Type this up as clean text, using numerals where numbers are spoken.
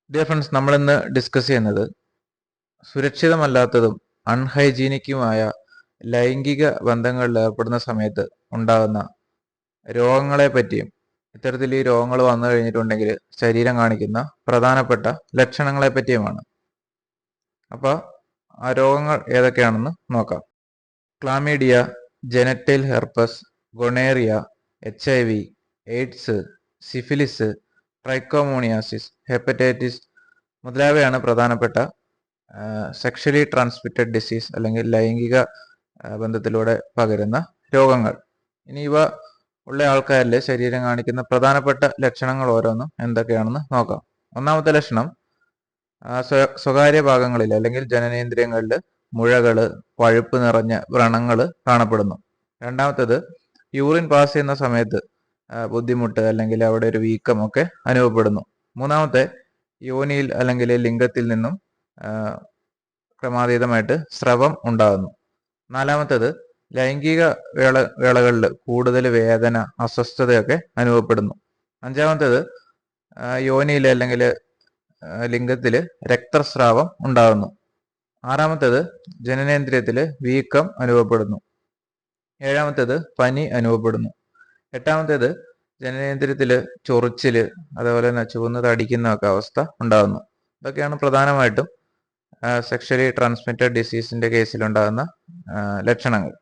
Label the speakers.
Speaker 1: Dear friends, നമ്മളിന്ന് discuss ചെയ്യുന്നത് സുരക്ഷിതമല്ലാത്തതും അൺഹൈജീനിക്കുമായ ലൈംഗിക ബന്ധങ്ങളിൽ ഏർപ്പെടുന്ന സമയത്ത് ഉണ്ടാകുന്ന രോഗങ്ങളെ പറ്റിയും ഇത്തരത്തിൽ ഈ രോഗങ്ങൾ വന്നു കഴിഞ്ഞിട്ടുണ്ടെങ്കിൽ ശരീരം കാണിക്കുന്ന പ്രധാനപ്പെട്ട ലക്ഷണങ്ങളെ പറ്റിയുമാണ്. അപ്പോൾ ആ രോഗങ്ങൾ ഏതൊക്കെയാണെന്ന് നോക്കാം. Chlamydia, genital herpes, gonorrhoea, HIV, AIDS, syphilis, trichomoniasis, hepatitis മുതലായവയാണ് പ്രധാനപ്പെട്ട സെക്ഷലി ട്രാൻസ്മിറ്റഡ് ഡിസീസ് അല്ലെങ്കിൽ ലൈംഗിക ബന്ധത്തിലൂടെ പകരുന്ന രോഗങ്ങൾ. ഇനി ഇവ ഉള്ള ആൾക്കാരിൽ ശരീരം കാണിക്കുന്ന പ്രധാനപ്പെട്ട ലക്ഷണങ്ങൾ ഓരോന്നും എന്തൊക്കെയാണെന്ന് നോക്കാം. ഒന്നാമത്തെ ലക്ഷണം, സ്വകാര്യ ഭാഗങ്ങളിൽ അല്ലെങ്കിൽ ജനനേന്ദ്രിയങ്ങളിൽ മുഴകള്, പഴുപ്പ് നിറഞ്ഞ വ്രണങ്ങൾ കാണപ്പെടുന്നു. രണ്ടാമത്തേത്, യൂറിൻ പാസ് ചെയ്യുന്ന സമയത്ത് ബുദ്ധിമുട്ട് അല്ലെങ്കിൽ അവിടെ ഒരു വീക്കം ഒക്കെ അനുഭവപ്പെടുന്നു. മൂന്നാമത്തെ, യോനിയിൽ അല്ലെങ്കിൽ ലിംഗത്തിൽ നിന്നും ക്രമാതീതമായിട്ട് സ്രവം ഉണ്ടാകുന്നു. നാലാമത്തേത്, ലൈംഗിക വേളകളിൽ കൂടുതൽ വേദന, അസ്വസ്ഥതയൊക്കെ അനുഭവപ്പെടുന്നു. അഞ്ചാമത്തേത്, യോനിയിൽ അല്ലെങ്കിൽ ലിംഗത്തിൽ രക്തസ്രാവം ഉണ്ടാകുന്നു. ആറാമത്തേത്, ജനനേന്ദ്രിയത്തിൽ വീക്കം അനുഭവപ്പെടുന്നു. ഏഴാമത്തേത്, പനി അനുഭവപ്പെടുന്നു. എട്ടാമത്തേത്, ജനനേന്ദ്രിയത്തില് ചൊറിച്ചില്, അതേപോലെ തന്നെ ചുവന്ന് തടിക്കുന്നൊക്കെ അവസ്ഥ ഉണ്ടാകുന്നു. ഇതൊക്കെയാണ് പ്രധാനമായിട്ടും സെക്ഷലി ട്രാൻസ്മിറ്റഡ് ഡിസീസിന്റെ കേസിലുണ്ടാകുന്ന ലക്ഷണങ്ങൾ.